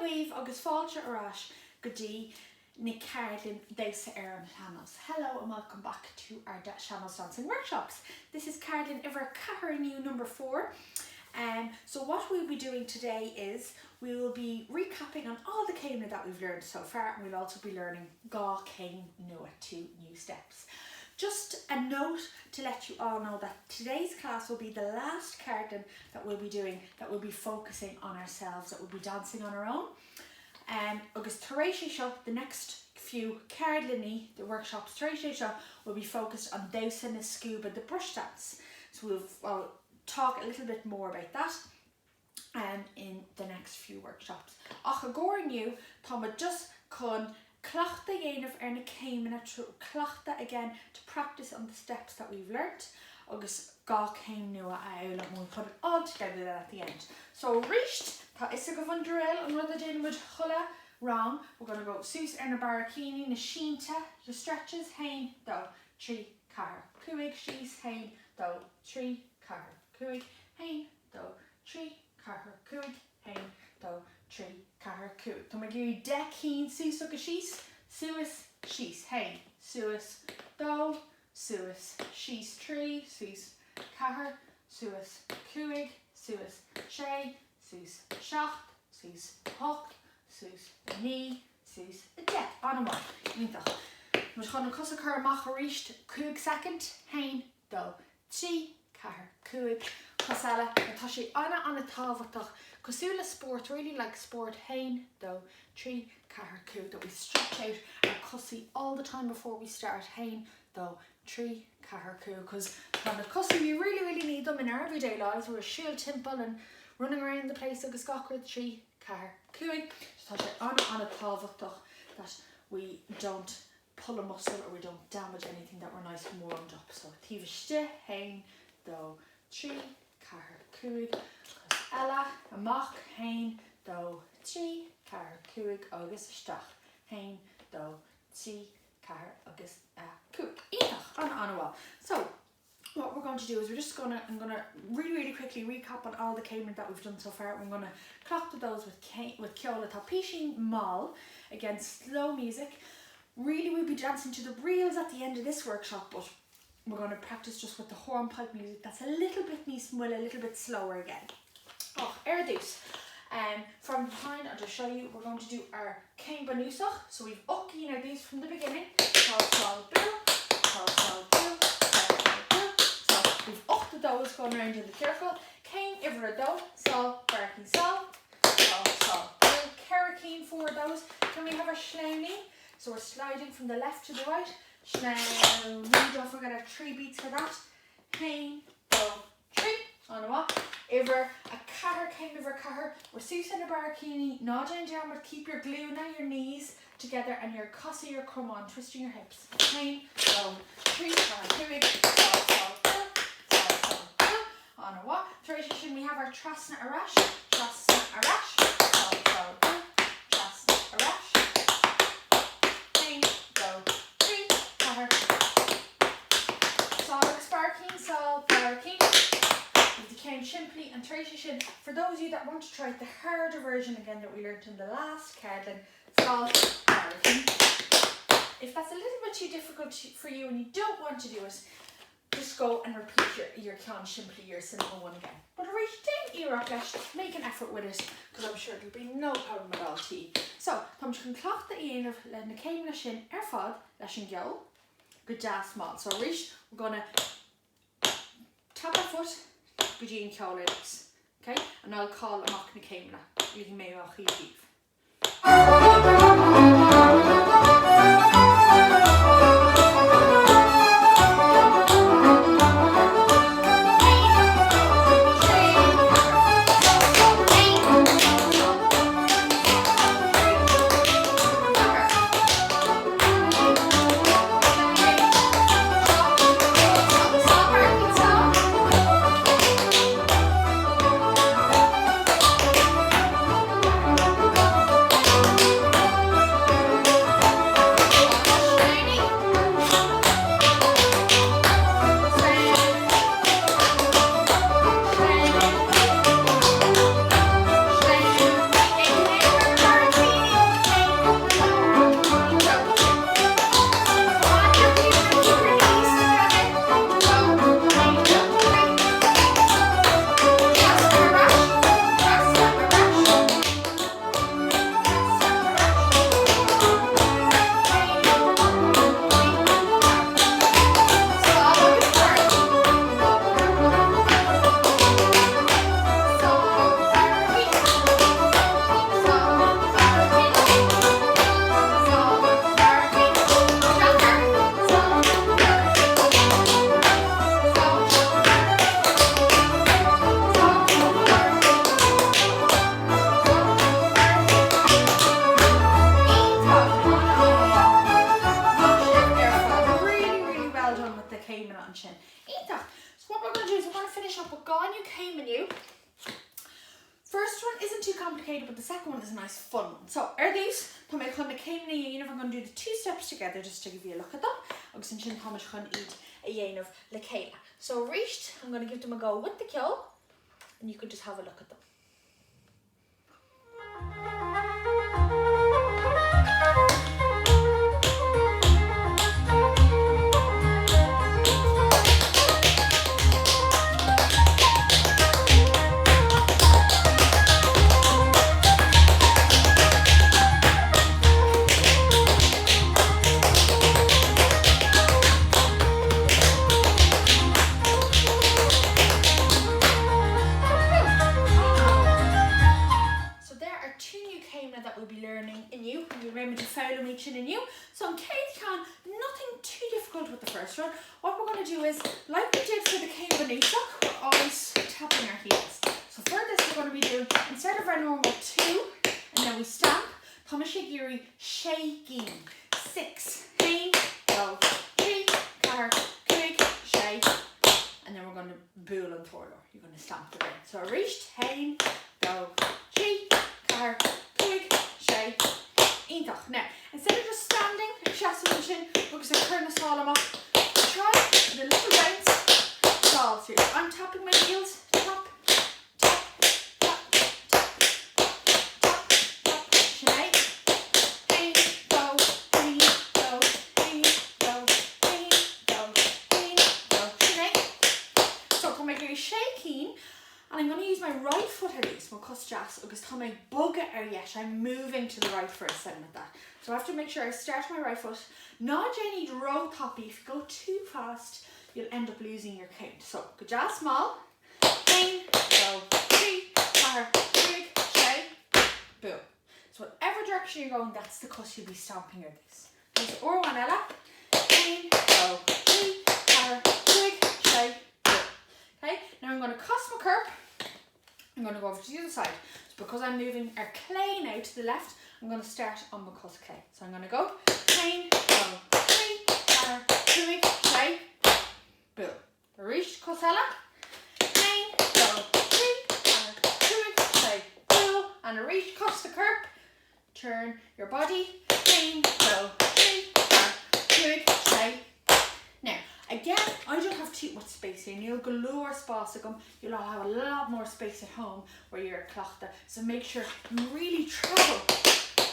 Caoimhe agus fáilte Arís go dtí na Caroline Deusa channels. Hello and welcome back to our channels dancing workshops. This is Caroline Iver Caoimhe number 4. So what we'll be doing today is we will be recapping on all the Caoimhe that we've learned so far, and we'll also be learning Caoimhe Ní 2 new steps. Just a note to let you all know that today's class will be the last cardigan that we'll be doing, that we'll be focusing on ourselves, that we'll be dancing on our own. Agus Taréisí seo, the next few cardigan the workshops Taréisí seo will be focused on Deusa na Scuba, the brush dance. So we'll talk a little bit more about that in the next few workshops. Ach agora new, Tama just con Clachta again of na Caoimhe Clachta again to practice on the steps that we've learnt. Agus Caoimhe Ní Mhaolagáin, and we'll put it all together at the end. So reached, tá is a go van drill and rather than with chulla wrong. We're gonna go sus na barakini na shinta, the stretches, hain do, 3 car, cuig, she's hain do, 3 car, cuig, hain do, 3 car, cuig, hain do, 3 car, cuig. Tá magiri dechin sus a she's, suis, she's, hain, suis, do, suis, she's 3, suis, car, suis, cuig, suis, shay, suis, shacht, suis, hock, suis, knee, suis, de, on and one. Nintach. We're going to cuss car mach reached, cuig second, hain, do, 3 car, cuig, cosella, Natasha, Anna on a tavatach. Cosula sport, really like sport, hain, do, 3 car, cuig, that we stretch out our cussy all the time before we start, hain, do, 3 car, cuig, because on the cussy we really need them in our everyday lives. We're a shield temple and running around the place like a scocker, 3 car, cuig. Natasha, Anna on a tavatach, that we don't pull a muscle or we don't damage anything, that we're nice and warmed up. So tiviste, hain, do, 3 car, cuig, Ella, amach, hain, do, 3 car, cuig, agus stach, hain, do, 3 car, agus cuig. Enoch, on a wall. So what we're going to do is I'm gonna really quickly recap on all the Caoimhe that we've done so far. We're gonna clock to those with Ceol Connected against slow music. Really, we'll be dancing to the reels at the end of this workshop, but we're going to practice just with the hornpipe music. That's a little bit a little bit slower again. Oh, Erdús. From behind, I'll just show you, we're going to do our Caoimhe Nusach. So we've Ucky and Erdús from the beginning. So we've up the does going around in the circle. Cain, Ivra do, sol, barking sol, Carricine 4 does. Then we have our Schleuni. So we're sliding from the left to the right. Schleuni, don't forget our 3 beats for that. Cain, do, 3. On a what? Iver, a caher, Cain, Iver, caher. We're Susan a barakini, nodding down, but keep your glue now your knees together and your cussy your crumb on, twisting your hips. Cain, do, 3, here we go. On a what? Tradition, we have our Trasna Arash, Trasna Arash, Trasna Arash, Cain, do, 3, caher. Sol, sparking, sol, barking. Cain Shimply and Tradition. For those of you that want to try the harder version again that we learned in the last cardigan, sol, barking. If that's a little bit too difficult for you and you don't want to do it, just go and repeat your Cain Shimply, your simple one again. But reach down Iraq, make an effort with it, because I'm sure there'll be no problem at all to you. So, Tom can clock the Ian of Len the Cain Lashin Erfod, Lashin Gyo, good jazz small. So reach, we're gonna tap our foot, Gujin Ceol, okay? And I'll call a mock na Caoimhe, you may well heave. complicated, but the second one is a nice fun one. So, these, tá mé chun na Caoimhe Ní Mhaolagáin, I'm going to do the 2 steps together just to give you a look at them. Agus an sin Thomas chun eat a dhéanamh le chéile. So, Arís, I'm going to give them a go with the ceol, and you can just have a look at them. In you. So in case you can, nothing too difficult with the first one. What we're going to do is, like we did for the Caoimhe Ní Mhaolagáin, we're always tapping our heels. So for this we're going to be doing, instead of our normal 2, and then we stamp, Thomas Giri shaking. 6, hain, go, 3, car, quick, shake, and then we're going to bool and twirl. You're going to stamp the ground. So Arís, hain, go, 3, car, quick, shake. Now, instead of just standing, chest and chin, we're going to turn the slalom up. Try the little bounce salts here. I'm tapping my heels. Tap, tap, tap, tap, tap, tap, tap. Shake. Hain, go, hain, go, hain, go, hain, go, hain, go. Shake. So, come make you shaking. And I'm going to use my right foot at least, my cuss jazz, because Tommy bug or yet I'm moving to the right for a second with that. So I have to make sure I start my right foot. Not any row toppy. If you go too fast, you'll end up losing your count. So good jazz, small. Hain, go, 3, 4, 3, shake, boom. So whatever direction you're going, that's the cuss you'll be stomping your this. There's Orwanella. Hain, go, 3, 4, 3, shake, boom. Okay, now I'm going to cuss my curb. I'm going to go over to the other side. So because I'm moving our clay now to the left, I'm going to start on my cuss clay. So I'm going to go, hain, go, 3, 4, 3, shake, boom. Arís cussella, hain, go, 3, 4, 3, shake, boom. And Arís cuss the curb. Turn your body, hain, go, 3, 4, 3, shake. Now, again, I don't have too much space here. You'll galore spásagum. You'll all have a lot more space at home where you're a Gaeltacht. So make sure you really travel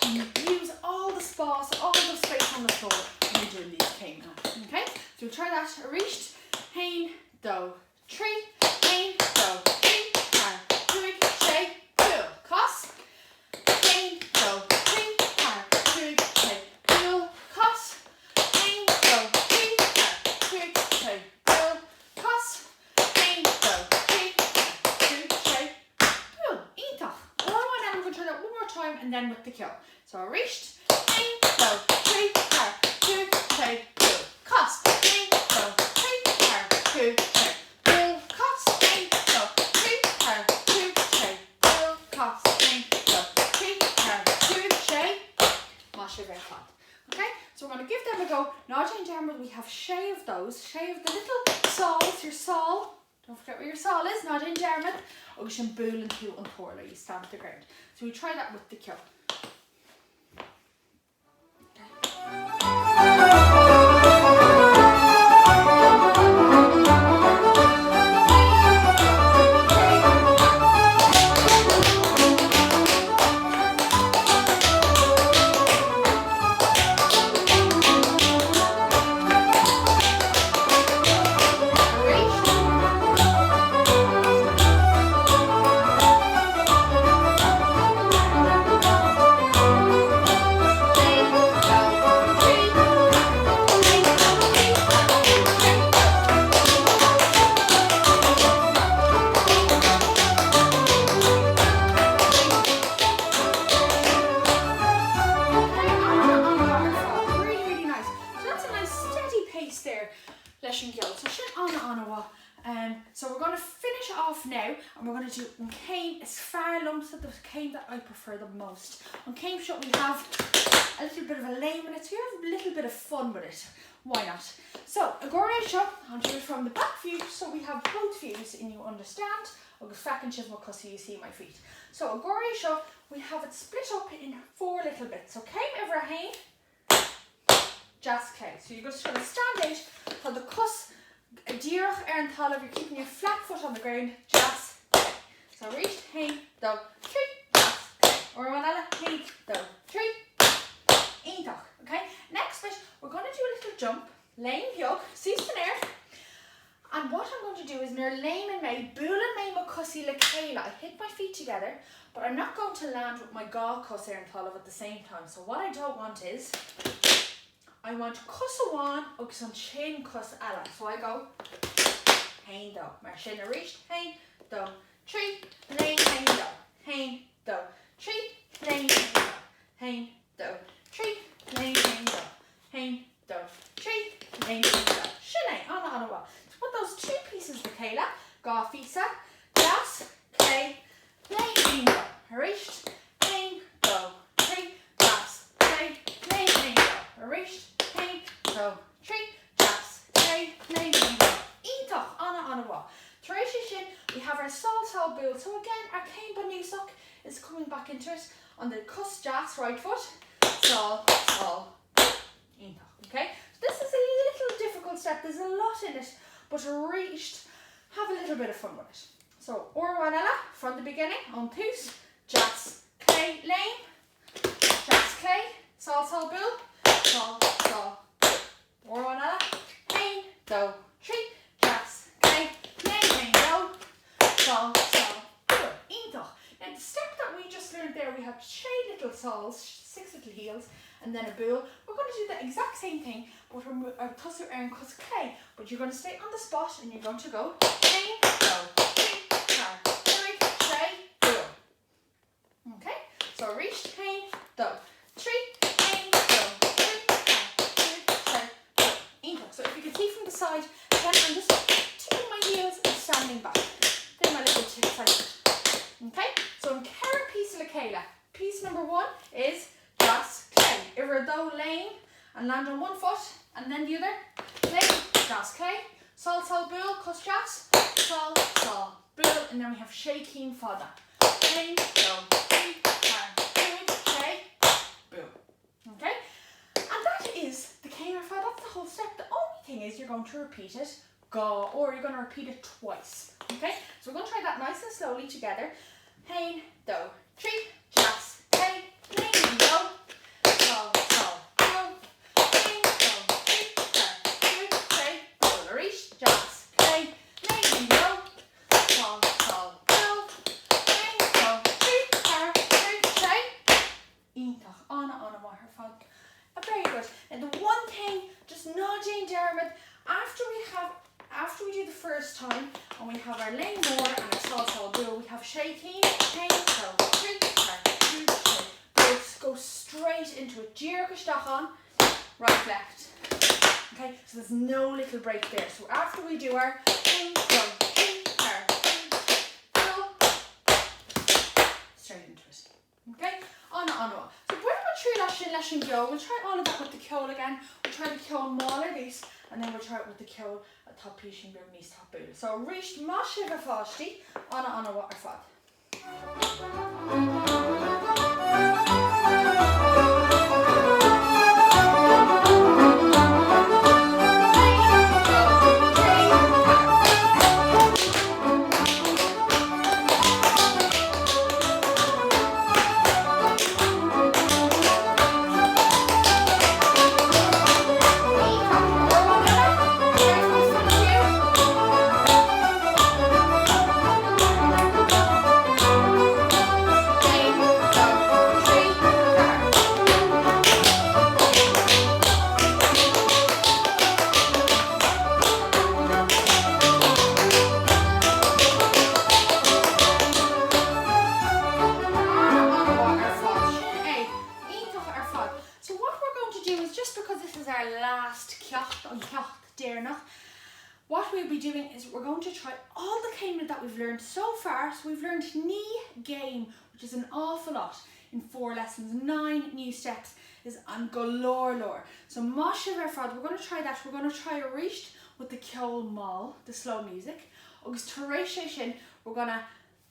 and use all the spás, all the space on the floor when you're doing these Caoimhe. Okay? So we'll try that. Arís, hain, do, 3, hain, do, 3, 4, 3, shake, pull, cuss, hain, do, 3, 4, 3, shake, pull, cuss, hain, do, 3, 4, 3, shake, pull, cuss, hain, do, 3, 4, 3, shake, pull. Ítach. I'm going to try that one more time and then with the ceol. So Arís, hain, do, 3, 4, 3, shake, pull, cuss, hain, do, 3, 4, 3, shake, pull, cuss, hain, do, 3, 4, 3, shake, pull, cuss, hain, do, 3, 4, 3, shake. Mash it very hot. Okay, so we're going to give them a go. Now in Dermot we have shaved those. Shave the little saws, your saw. Don't forget where your saw is, not in Dermot. Or we should bool and two and twirl, you stamp the ground. So we try that with the ceol. So we're going to finish off now and we're going to do Caoimhe as far lumps of the Caoimhe that I prefer the most. On Caoimhe shot we have a little bit of a lame in it, so you have a little bit of fun with it. Why not? So, a Gorey shot, I'll do it from the back view so we have both views and you understand. agus fecin sibh mo cosí you see my feet. So a gorí seo, we have it split up in 4 little bits. So Caoimhe over hain, just K. So you're just going to stand out for the cuss díreach an talamh, you're keeping your flat foot on the ground, just K. So reach, hain, do, 3, just K. Or one other, hain, do, 3, ítach. Okay, next bit, we're going to do a little jump, lane hiog, cease in air. And what I'm going to do is near lame and may, bull and may mo cussi le Ceol. I hit my feet together, but I'm not going to land with my ga cuss air and talamh at the same time. So what I don't want is, I want cuss a one, agus an chin cuss ella. So I go, hain do, mar sin a reached, hain do, 3, lane, hain do, hain do, 3, lane, hain do, hain do, 3, lane, hain do, hain do, 3, lane, hain do. Shinne, anna wa. Put those 2 pieces of Ceol, ga fisa, jas, K, lane, hain do, reached, hain do, 3, jas, K, lane, hain do, reached, hain do, 3, jas, K, lane, hain do. Ítach, anna wa. Shin, we have our sol bull. So again, our Caoimhe Ní Mhaolagáin is coming back into it on the cuss jas right foot, sol, ítach. Okay, so this is a little difficult step. There's a lot in it, but reached, have a little bit of fun with it. So Orwanella from the beginning on twos, jas, K, lane, jas, K, sol, bull, sol, Orwanella, hain, do, 3, jas, K, lane, hain, do, sol, bull, ítach. Now the step that we just learned there, we have 3 little sols, 6 little heels, and then a bull. We're going to do the exact same thing, but we're cuss and cuss K. But you're going to stay on the spot and you're going to go hain, do, 3, tar, 3, shay, bull. Okay, so reach, hain, do, 3, hain, do, 3, tar, 3, shay, bull. Ítach. So if you can see from the side, again I'm just tipping my heels and standing back. Then my little tip side. Okay, so in carrot piece of Ceol, piece number 1 is jas, K. Iver do lane and land on one foot and then the other. Lane, jas, K. Sol, bull, cuss jas, sol, bull, and then we have shaking fada. Lane, do, 3, tar, 2, shay, bull. Okay, and that is the Caoimhe fada. That's the whole step. The only thing is you're going to repeat it, ga, or you're going to repeat it twice. Okay, so we're going to try that nice and slowly together. Hain, do, 3, jas, K, lane, do, sol, bull, hain, do, 3, tar, 2, shay, bull, reach, jas, K, lane, do, sol, bull, hain, do, 3, tar, 2, shay, ítach, anna wa her fad. Very good. And the one thing, just nodding Dermot, after we do the first time, and we have our lane more and our sol, bull, we have shaking, hain, do, 3, tar, 2, shay, bull, go straight into it. Díreach on, right, left. Okay, so there's no little break there. So after we do our hain, do, 3, tar, 2, bull, straight into it. Okay, anna wa. So we're going to try Lashin go. We'll try all of that with the Ceol again. We'll try the Ceol Mhaolagáin these, and then we'll try it with the Ceol top Pishin Bernice top bull. So reached Masha Vafashti, anna wa fad. What we'll be doing is we're going to try all the Caoimhe that we've learned so far. So we've learned knee game, which is an awful lot in 4 lessons. 9 new steps is an galore. So Masha Verfad, we're going to try that. We're going to try a reached with the Ceol Mall, the slow music. Agus Tareisha Shin, we're gonna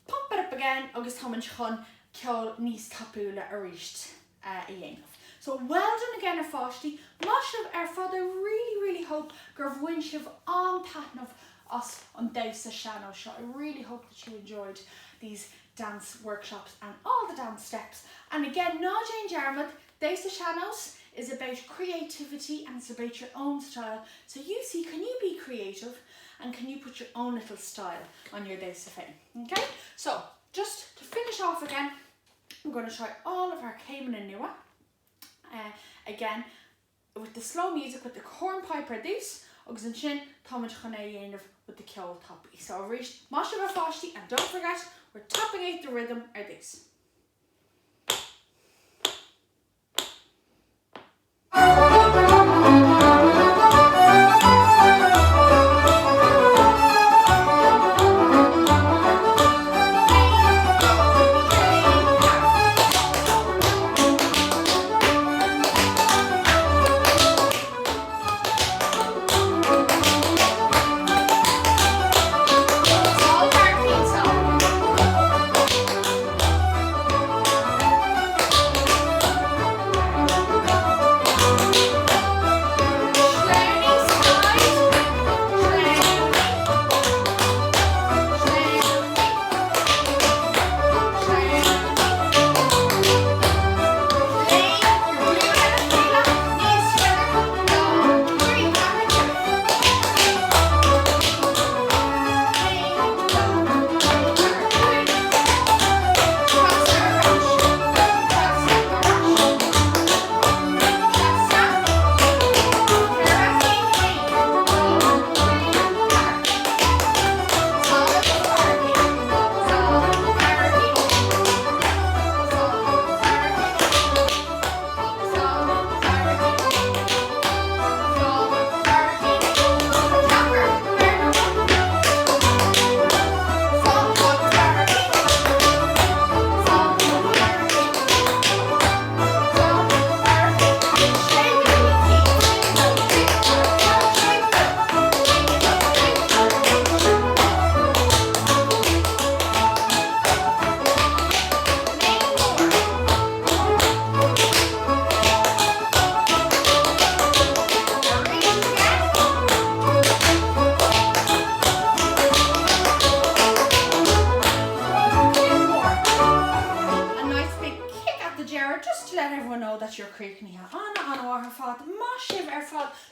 pump it up again, agus táman chun ceol níos tapúla Arís a dhéanamh. So well done again ar fáistí. Maisibh ar fad, I really hope gur bhfuin sibh an taitneamh us on Dasa Shannon show. I really hope that you enjoyed these dance workshops and all the dance steps. And again, no Jane Jarmuth, Dasa Shannos is about creativity and it's about your own style. So you see, can you be creative and can you put your own little style on your Dasa fame? Okay, so just to finish off again, I'm going to try all of our Caoimhe Ní Mhaolagáin. Again, with the slow music, with the hornpipe or this, agus an sin táid chun é dhéanamh with the ceol topi. So Arís, maisibh ar fáistí, and don't forget, we're tapping out the rhythm or this.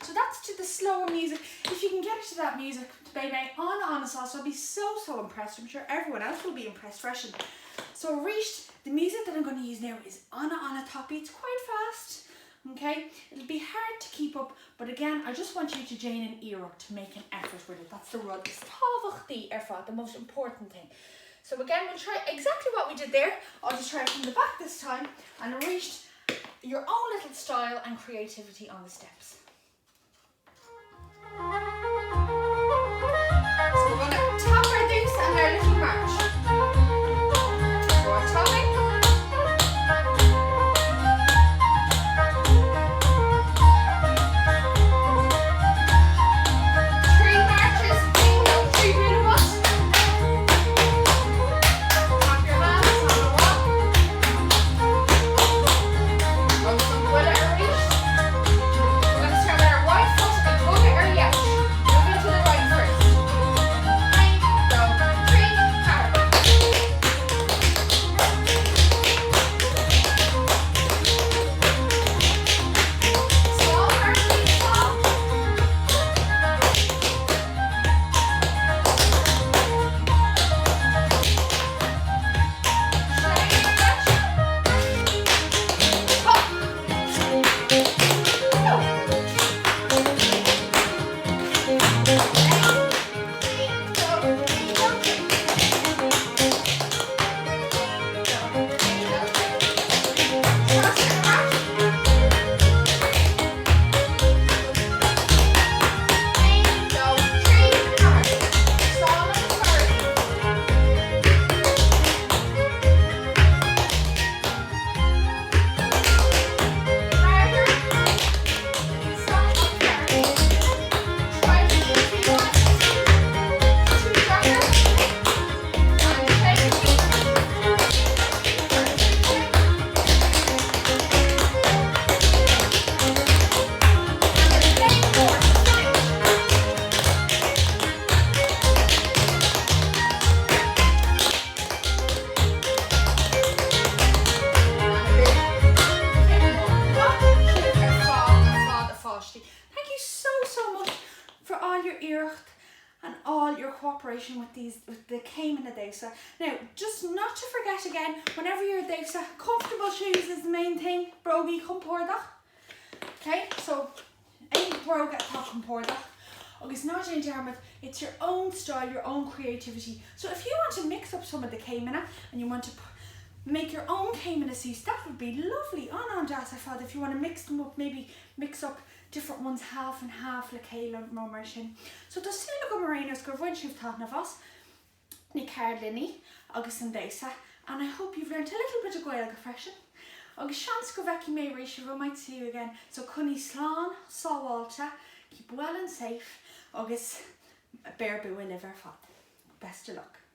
So that's to the slower music. If you can get it to that music, baby, on sauce, I'll be so impressed. I'm sure everyone else will be impressed fresh. So Arís, the music that I'm going to use now is on a toppy. It's quite fast, okay? It'll be hard to keep up, but again, I just want you to join an ear up to make an effort with it. That's the rud. It's the most important thing. So again, we'll try exactly what we did there. I'll just try it from the back this time. And Arís, your own little style and creativity on the steps. So we're going to tap our things and our little march. So we're tapping. Let's turn our right foot and hug it or yes. preparation with the Caoimhe Ní Mhaolagáin. Now, just not to forget again, whenever you're Dasa, comfortable shoes is the main thing. Brogi compórda. Okay, so any broga atá compórda. Agus not in Dermot, it's your own style, your own creativity. So if you want to mix up some of the Caoimhe and you want to make your own Caoimhe suits, that would be lovely. On das I thought if you want to mix them up, maybe mix up different ones half and half le céile mar sin. So does síla go marinos go bhain siúh tá na bhas ní Caroline agus an Dasa, and I hope you've learned a little bit of Gaelga freshen. Agus seans go bheici mé rééis I might see you again. So cunní slán sábháilte, keep well and safe, agus bear bu in liver fat. Best of luck.